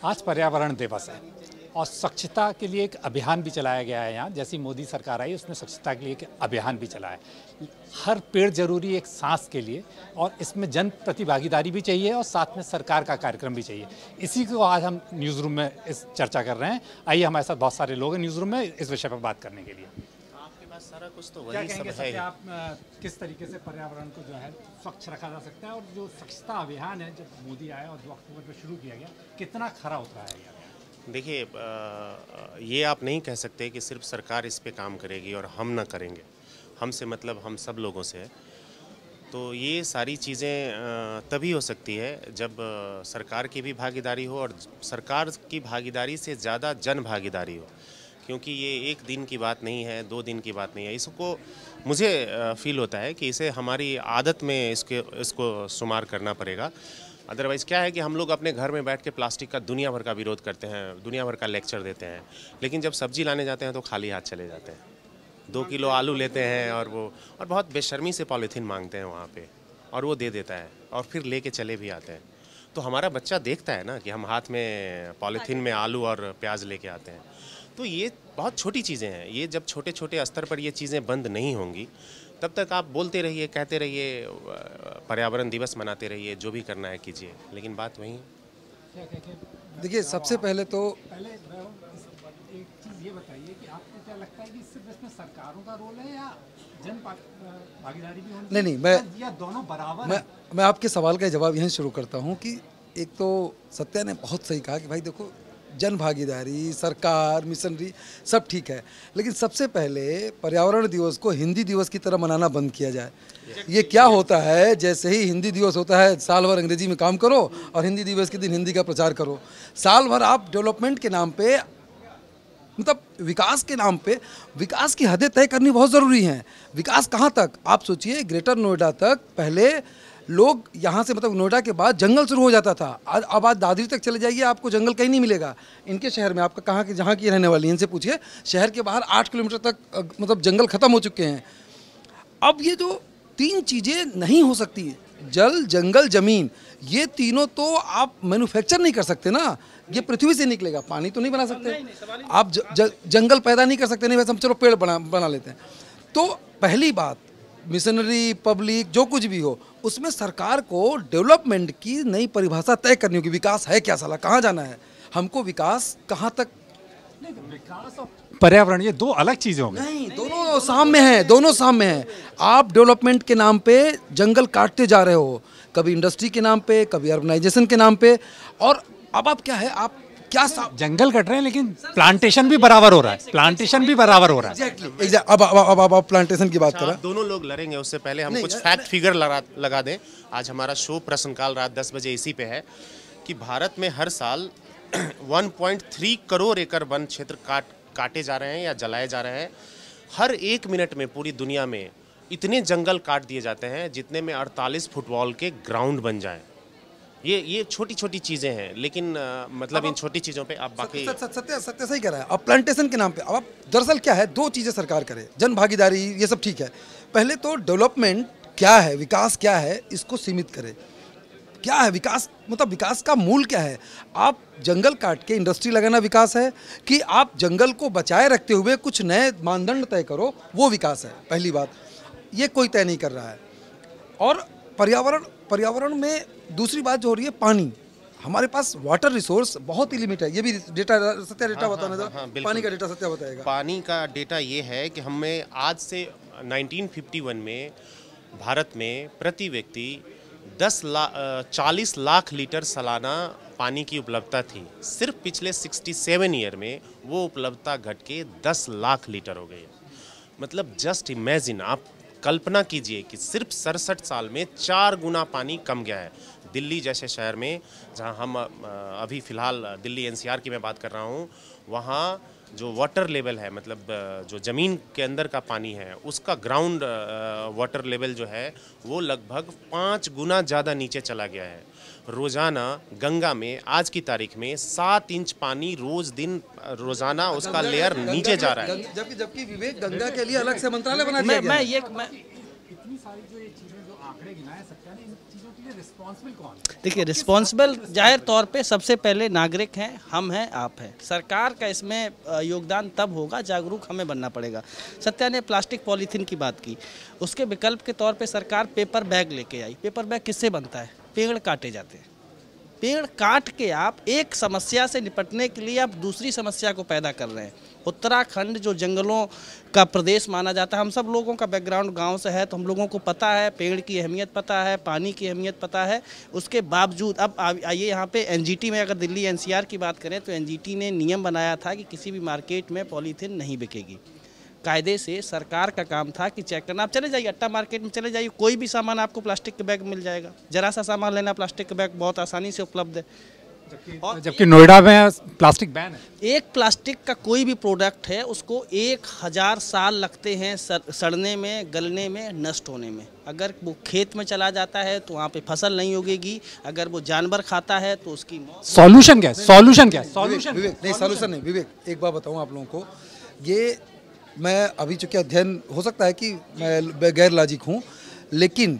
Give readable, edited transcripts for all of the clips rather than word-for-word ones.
आज पर्यावरण दिवस है और स्वच्छता के लिए एक अभियान भी चलाया गया है यहाँ। जैसी मोदी सरकार आई उसने स्वच्छता के लिए एक अभियान भी चलाया है। हर पेड़ जरूरी एक सांस के लिए और इसमें जन प्रतिभागीदारी भी चाहिए और साथ में सरकार का कार्यक्रम भी चाहिए। इसी को आज हम न्यूज़ रूम में इस चर्चा कर रहे हैं। आइए, हमारे साथ बहुत सारे लोग हैं न्यूज़ रूम में इस विषय पर बात करने के लिए। आपके पास सारा कुछ तो वही सब है। आप किस तरीके से पर्यावरण को जो है स्वच्छ रखा जा सकता है और जो स्वच्छता अभियान है जब मोदी आया और 2 अक्टूबर में शुरू किया गया, कितना खरा उतरा है? देखिए, ये आप नहीं कह सकते कि सिर्फ सरकार इस पे काम करेगी और हम ना करेंगे। हमसे मतलब हम सब लोगों से है। तो ये सारी चीज़ें तभी हो सकती है जब सरकार की भी भागीदारी हो और सरकार की भागीदारी से ज़्यादा जन भागीदारी हो, क्योंकि ये 1 दिन की बात नहीं है, 2 दिन की बात नहीं है। इसको मुझे फील होता है कि इसे हमारी आदत में इसको शुमार करना पड़ेगा। अदरवाइज़ क्या है कि हम लोग अपने घर में बैठ के प्लास्टिक का दुनिया भर का विरोध करते हैं, दुनिया भर का लेक्चर देते हैं, लेकिन जब सब्जी लाने जाते हैं तो खाली हाथ चले जाते हैं। 2 किलो आलू लेते हैं और बहुत बेशर्मी से पॉलीथीन मांगते हैं वहाँ पे, और वो दे देता है और फिर लेके चले भी आते हैं। तो हमारा बच्चा देखता है ना कि हम हाथ में पॉलीथीन में आलू और प्याज लेके आते हैं। तो ये बहुत छोटी चीज़ें हैं। ये जब छोटे छोटे स्तर पर ये चीज़ें बंद नहीं होंगी तब तक आप बोलते रहिए, कहते रहिए, पर्यावरण दिवस मनाते रहिए, जो भी करना है कीजिए, लेकिन बात वही है। देखिए, सबसे पहले तो एक चीज़ ये बताइए कि आपको क्या लगता है कि सिर्फ इसमें सरकारों का रोल है या जन भागीदारी भी होनी? नहीं, या दोनों बराबर? मैं आपके सवाल का जवाब यहीं शुरू करता हूँ कि एक तो सत्या ने बहुत सही कहा कि भाई देखो, जन भागीदारी, सरकार, मिशनरी सब ठीक है, लेकिन सबसे पहले पर्यावरण दिवस को हिंदी दिवस की तरह मनाना बंद किया जाए। ये क्या होता है, जैसे ही हिंदी दिवस होता है साल भर अंग्रेजी में काम करो और हिंदी दिवस के दिन हिंदी का प्रचार करो। साल भर आप डेवलपमेंट के नाम पे, मतलब विकास के नाम पे, विकास की हदें तय करनी बहुत ज़रूरी हैं। विकास कहाँ तक? आप सोचिए, ग्रेटर नोएडा तक पहले लोग यहाँ से, मतलब नोएडा के बाद जंगल शुरू हो जाता था। अब आज दादरी तक चले जाइए, आपको जंगल कहीं नहीं मिलेगा। इनके शहर में, आपका कहाँ की, जहाँ की रहने वाली, इनसे पूछिए, शहर के बाहर 8 किलोमीटर तक मतलब जंगल खत्म हो चुके हैं। अब ये जो 3 चीज़ें नहीं हो सकती, जल, जंगल, ज़मीन, ये तीनों तो आप मैन्युफैक्चर नहीं कर सकते ना। ये पृथ्वी से निकलेगा, पानी तो नहीं बना सकते आप। जंगल पैदा नहीं कर सकते, नहीं वैसे हम चलो पेड़ बना लेते हैं। तो पहली बात, मिशनरी, पब्लिक, जो कुछ भी हो, उसमें सरकार को डेवलपमेंट की नई परिभाषा तय करनी होगी। विकास है क्या साला, कहाँ जाना है हमको, विकास कहाँ तक? विकास और पर्यावरण ये 2 अलग चीज़ें होंगी। नहीं, दोनों सामने हैं, दोनों सामने हैं। आप डेवलपमेंट के नाम पे जंगल काटते जा रहे हो, कभी इंडस्ट्री के नाम पे, कभी अर्बनाइजेशन के नाम पे, और अब आप क्या है, आप क्या जंगल कट रहे हैं लेकिन प्लांटेशन भी बराबर हो रहा है। प्लांटेशन भी बराबर हो रहा है। एग्जैक्टली। अब प्लांटेशन की बात करें। दोनों लोग लड़ेंगे, उससे पहले हम कुछ फैक्ट फिगर लगा दें। आज हमारा शो प्रश्नकाल रात 10 बजे इसी पे है कि भारत में हर साल 1.3 करोड़ एकड़ वन क्षेत्र काटे जा रहे हैं या जलाए जा रहे हैं। हर 1 मिनट में पूरी दुनिया में इतने जंगल काट दिए जाते हैं जितने में 48 फुटबॉल के ग्राउंड बन जाएं। ये छोटी छोटी चीज़ें हैं, लेकिन मतलब इन छोटी चीज़ों पे आप बाकी सत्य सही कह रहा है। अब प्लांटेशन के नाम पे, अब आप दरअसल क्या है, 2 चीज़ें सरकार करे, जन भागीदारी, ये सब ठीक है। पहले तो डेवलपमेंट क्या है, विकास क्या है, इसको सीमित करे। क्या है विकास, मतलब विकास का मूल क्या है? आप जंगल काट के इंडस्ट्री लगाना विकास है कि आप जंगल को बचाए रखते हुए कुछ नए मानदंड तय करो, वो विकास है? पहली बात, ये कोई तय नहीं कर रहा है। और पर्यावरण में दूसरी बात जो हो रही है, पानी। हमारे पास वाटर रिसोर्स बहुत ही लिमिट है। ये भी डेटा, सत्या डेटा बताना था। पानी का डेटा सत्या बताएगा। पानी का डेटा ये है कि हमें आज से 1951 में भारत में प्रति व्यक्ति 40 लाख लीटर सालाना पानी की उपलब्धता थी। सिर्फ पिछले 67 ईयर में वो उपलब्धता घट के 10 लाख लीटर हो गई। मतलब जस्ट इमेजिन, आप कल्पना कीजिए कि सिर्फ 67 साल में 4 गुना पानी कम गया है। दिल्ली जैसे शहर में, जहां हम अभी फ़िलहाल दिल्ली एनसीआर की मैं बात कर रहा हूं, वहां जो वाटर लेवल है, मतलब जो ज़मीन के अंदर का पानी है, उसका ग्राउंड वाटर लेवल जो है वो लगभग 5 गुना ज़्यादा नीचे चला गया है। रोज़ाना गंगा में आज की तारीख में 7 इंच पानी रोज़ाना उसका लेयर नीचे जा रहा है। जबकि विवेक, गंगा के लिए अलग से मंत्रालय बना दिया गया है। इतनी सारी जो ये चीज़ें, जो आंकड़े गिनाए सत्या ने, इन चीज़ों के लिए रिस्पॉन्सिबल कौन? देखिए, रिस्पॉन्सिबल जाहिर तौर पे सबसे पहले नागरिक हैं, हम हैं, आप हैं। सरकार का इसमें योगदान तब होगा, जागरूक हमें बनना पड़ेगा। सत्या ने प्लास्टिक पॉलीथीन की बात की, उसके विकल्प के तौर पे सरकार पेपर बैग लेके आई। पेपर बैग किससे बनता है? पेड़ काटे जाते हैं। पेड़ काट के आप एक समस्या से निपटने के लिए आप दूसरी समस्या को पैदा कर रहे हैं। उत्तराखंड जो जंगलों का प्रदेश माना जाता है, हम सब लोगों का बैकग्राउंड गांव से है, तो हम लोगों को पता है पेड़ की अहमियत, पता है पानी की अहमियत, पता है। उसके बावजूद अब आइए यहाँ पे एनजीटी में अगर दिल्ली एनसीआर की बात करें तो एनजीटी ने नियम बनाया था कि किसी भी मार्केट में पॉलीथीन नहीं बिकेगी। कायदे से सरकार का काम था कि चेक करना। आप चले जाइए अट्टा मार्केट में, चले जाइए, कोई भी सामान आपको प्लास्टिक के बैग मिल जाएगा। जरा सा सामान लेना, प्लास्टिक के बैग बहुत आसानी से उपलब्ध है। जबकि नोएडा में प्लास्टिक बैन है। एक प्लास्टिक का कोई भी प्रोडक्ट है उसको 1000 साल लगते हैं सड़ने में, गलने में, नष्ट होने में। अगर वो खेत में चला जाता है तो वहाँ पे फसल नहीं उगेगी, अगर वो जानवर खाता है तो उसकी मौत। सॉल्यूशन क्या है? सॉल्यूशन क्या है? विवेक नहीं, सॉल्यूशन नहीं। विवेक, एक बात बताऊँ आप लोगों को, ये मैं अभी चूँकि अध्ययन हो सकता है कि मैं गैर लाजिक हूँ, लेकिन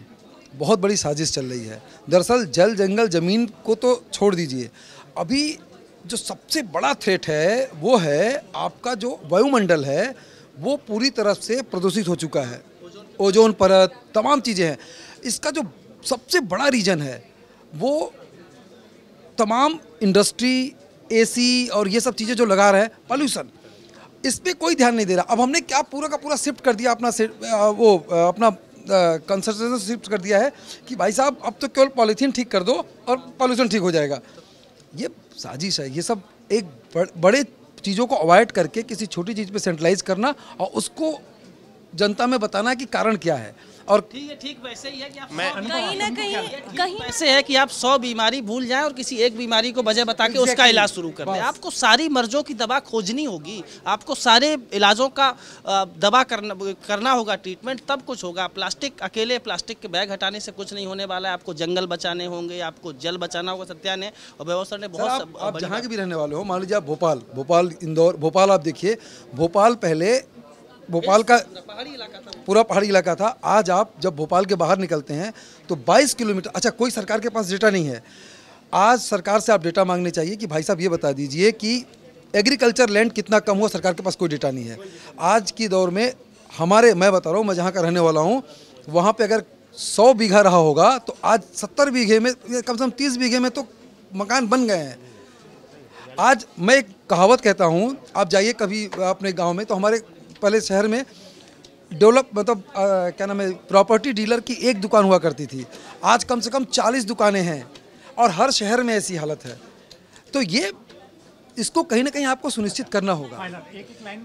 बहुत बड़ी साजिश चल रही है। दरअसल जल, जंगल, ज़मीन को तो छोड़ दीजिए, अभी जो सबसे बड़ा थ्रेट है वो है आपका जो वायुमंडल है, वो पूरी तरह से प्रदूषित हो चुका है। ओजोन परत, तमाम चीज़ें हैं। इसका जो सबसे बड़ा रीज़न है वो तमाम इंडस्ट्री, एसी और ये सब चीज़ें जो लगा रहे हैं, पॉल्यूशन, इस पर कोई ध्यान नहीं दे रहा। अब हमने क्या पूरा का पूरा शिफ्ट कर दिया अपना अपना कंसंट्रेशन शिफ्ट कर दिया है कि भाई साहब अब तो केवल पॉलीथीन ठीक कर दो और पॉल्यूशन ठीक हो जाएगा। ये साजिश है। ये सब एक बड़े चीज़ों को अवॉइड करके किसी छोटी चीज़ पे सेंट्रलाइज करना और उसको जनता में बताना कि कारण क्या है। और ठीक वैसे ही है कि आप कहीं ना कहीं वैसे है कि आप 100 बीमारी भूल जाएं और किसी एक बीमारी को वजह बता के उसका इलाज शुरू कर दें। आपको सारी मर्जों की दवा खोजनी होगी, आपको सारे इलाजों का दवा करना होगा, ट्रीटमेंट, तब कुछ होगा। प्लास्टिक, अकेले प्लास्टिक के बैग हटाने से कुछ नहीं होने वाला है। आपको जंगल बचाने होंगे, आपको जल बचाना होगा। सत्या ने और व्यवस्था ने बहुत, आप जहाँ के भी रहने वाले हो, मान लीजिए आप भोपाल, इंदौर, भोपाल आप देखिए, भोपाल पहले भोपाल का पूरा पहाड़ी इलाका था। आज आप जब भोपाल के बाहर निकलते हैं तो 22 किलोमीटर, अच्छा कोई सरकार के पास डेटा नहीं है। आज सरकार से आप डेटा मांगने चाहिए कि भाई साहब ये बता दीजिए कि एग्रीकल्चर लैंड कितना कम हुआ, सरकार के पास कोई डेटा नहीं है। आज की दौर में मैं बता रहा हूँ, मैं जहाँ का रहने वाला हूँ, वहाँ पर अगर 100 बीघा रहा होगा तो आज 70 बीघे में, कम से कम 30 बीघे में तो मकान बन गए हैं। आज मैं एक कहावत कहता हूँ, आप जाइए कभी अपने गाँव में, तो हमारे पहले शहर में क्या नाम है, प्रॉपर्टी डीलर की एक दुकान हुआ करती थी। आज कम से कम 40 दुकानें हैं और हर शहर में ऐसी हालत है। तो ये इसको कहीं ना कहीं आपको सुनिश्चित करना होगा।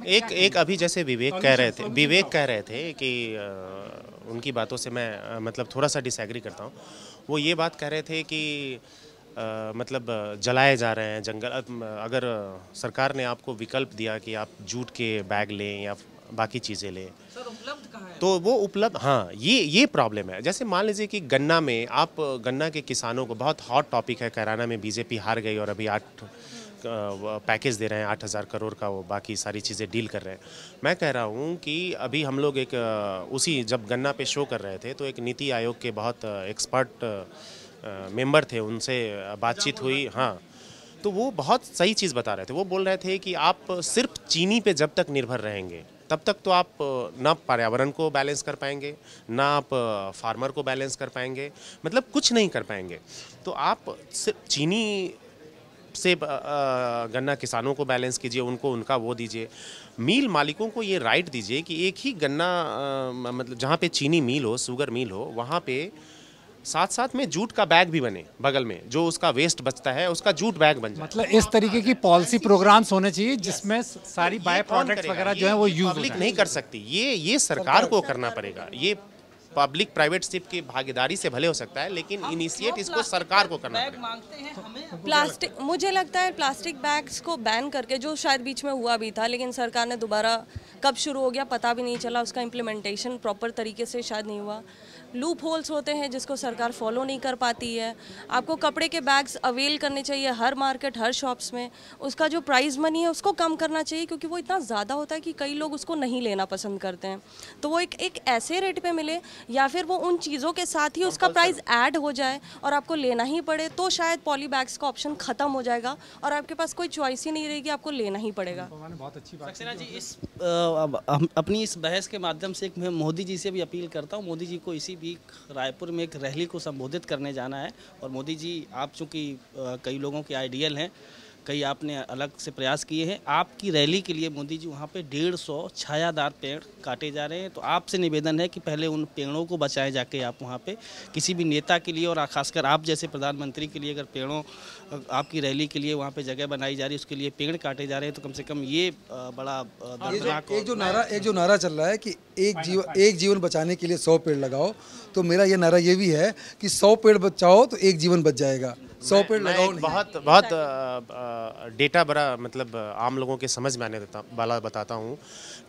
एक अभी जैसे विवेक कह रहे थे कि उनकी बातों से मैं मतलब थोड़ा सा डिसएग्री करता हूँ। वो ये बात कह रहे थे कि मतलब जलाए जा रहे हैं जंगल। अगर सरकार ने आपको विकल्प दिया कि आप जूट के बैग लें या बाकी चीज़ें लें, तो वो उपलब्ध, हाँ, ये प्रॉब्लम है। जैसे मान लीजिए कि गन्ना में, आप गन्ना के किसानों को, बहुत हॉट टॉपिक है, कैराना में बीजेपी हार गई और अभी 8 पैकेज दे रहे हैं, 8000 करोड़ का, वो बाकी सारी चीज़ें डील कर रहे हैं। मैं कह रहा हूँ कि अभी हम लोग एक उसी जब गन्ना पे शो कर रहे थे तो एक नीति आयोग के बहुत एक्सपर्ट मेंबर थे, उनसे बातचीत हुई। हाँ, तो वो बहुत सही चीज़ बता रहे थे। वो बोल रहे थे कि आप सिर्फ चीनी पे जब तक निर्भर रहेंगे तब तक तो आप ना पर्यावरण को बैलेंस कर पाएंगे, ना आप फार्मर को बैलेंस कर पाएंगे, मतलब कुछ नहीं कर पाएंगे। तो आप सिर्फ चीनी से गन्ना किसानों को बैलेंस कीजिए, उनको उनका वो दीजिए। मिल मालिकों को ये राइट दीजिए कि एक ही गन्ना मतलब जहाँ पे चीनी मिल हो, शुगर मिल हो, वहाँ पे साथ साथ में जूट का बैग भी बने बगल में, जो उसका वेस्ट बचता है उसका जूट बैग बन जाए। मतलब इस तरीके की पॉलिसी प्रोग्राम्स होने चाहिए जिसमें सारी बाय प्रोडक्ट्स वगैरह जो है वो यूज पब्लिक नहीं कर सकती। ये सरकार को करना पड़ेगा। ये पब्लिक प्राइवेट शिप की भागीदारी से भले हो सकता है, लेकिन इनिशिएट इसको सरकार को करना पड़ेगा। प्लास्टिक, मुझे लगता है प्लास्टिक बैग्स को बैन करके, जो शायद बीच में हुआ भी था, लेकिन सरकार ने दोबारा कब शुरू हो गया पता भी नहीं चला, उसका इम्प्लीमेंटेशन प्रॉपर तरीके से शायद नहीं हुआ। लूप होल्स होते हैं जिसको सरकार फॉलो नहीं कर पाती है। आपको कपड़े के बैग्स अवेल करने चाहिए हर मार्केट, हर शॉप्स में। उसका जो प्राइस मनी है उसको कम करना चाहिए, क्योंकि वो इतना ज़्यादा होता है कि कई लोग उसको नहीं लेना पसंद करते हैं। तो वो एक ऐसे रेट पे मिले, या फिर वो उन चीज़ों के साथ ही उसका प्राइस ऐड हो जाए और आपको लेना ही पड़े, तो शायद पॉली बैग्स का ऑप्शन ख़त्म हो जाएगा और आपके पास कोई चॉइस ही नहीं रहेगी, आपको लेना ही पड़ेगा। बहुत अच्छी बात सक्सेना जी, इस अपनी इस बहस के माध्यम से मैं मोदी जी से भी अपील करता हूँ। मोदी जी को इसी वीक रायपुर में एक रैली को संबोधित करने जाना है, और मोदी जी, आप चूँकि कई लोगों के आइडियल हैं, कई आपने अलग से प्रयास किए हैं, आपकी रैली के लिए मोदी जी वहाँ पे 150 छायादार पेड़ काटे जा रहे हैं। तो आपसे निवेदन है कि पहले उन पेड़ों को बचाएं जाके आप वहाँ पे। किसी भी नेता के लिए और खासकर आप जैसे प्रधानमंत्री के लिए अगर पेड़ों आपकी रैली के लिए वहाँ पे जगह बनाई जा रही है, उसके लिए पेड़ काटे जा रहे हैं, तो कम से कम ये बड़ा दर्दनाक। एक जो नारा चल रहा है कि एक जीवन बचाने के लिए 100 पेड़ लगाओ, तो मेरा ये नारा ये भी है कि 100 पेड़ बचाओ तो एक जीवन बच जाएगा, 100 पेड़ लगाओ नहीं। बहुत डेटा बड़ा मतलब आम लोगों के समझ में आने वाला बताता हूँ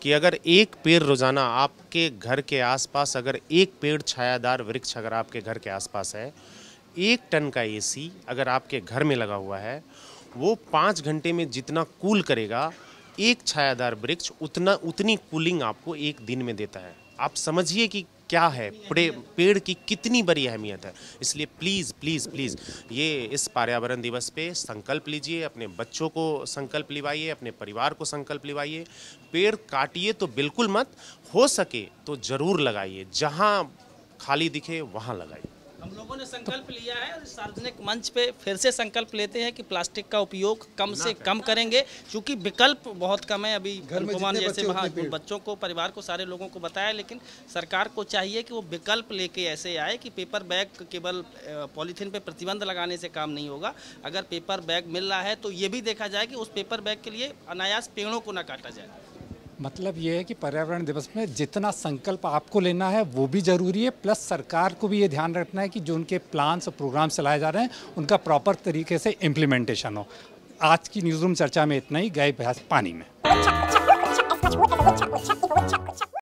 कि अगर एक पेड़ रोज़ाना आपके घर के आसपास, अगर एक पेड़ छायादार वृक्ष अगर आपके घर के आसपास है, 1 टन का एसी अगर आपके घर में लगा हुआ है, वो 5 घंटे में जितना कूल करेगा, एक छायादार वृक्ष उतनी कूलिंग आपको एक दिन में देता है। आप समझिए कि क्या है पेड़ की कितनी बड़ी अहमियत है। इसलिए प्लीज़ प्लीज़ प्लीज़ ये इस पर्यावरण दिवस पे संकल्प लीजिए, अपने बच्चों को संकल्प लिवाइए, अपने परिवार को संकल्प लिवाइए। पेड़ काटिए तो बिल्कुल मत, हो सके तो ज़रूर लगाइए, जहाँ खाली दिखे वहाँ लगाइए। हम लोगों ने संकल्प लिया है और सार्वजनिक मंच पे फिर से संकल्प लेते हैं कि प्लास्टिक का उपयोग कम से कम करेंगे, क्योंकि विकल्प बहुत कम है। अभी अनुपमान जैसे वहाँ बच्चों को, परिवार को, सारे लोगों को बताया, लेकिन सरकार को चाहिए कि वो विकल्प लेके ऐसे आए कि पेपर बैग, केवल पॉलीथीन पे प्रतिबंध लगाने से काम नहीं होगा। अगर पेपर बैग मिल रहा है तो ये भी देखा जाए कि उस पेपर बैग के लिए अनायास पेड़ों को ना काटा जाए। मतलब ये है कि पर्यावरण दिवस में जितना संकल्प आपको लेना है वो भी ज़रूरी है, प्लस सरकार को भी ये ध्यान रखना है कि जो उनके प्लान्स और प्रोग्राम चलाए जा रहे हैं उनका प्रॉपर तरीके से इम्प्लीमेंटेशन हो। आज की न्यूज़ रूम चर्चा में इतना ही। गए पानी में।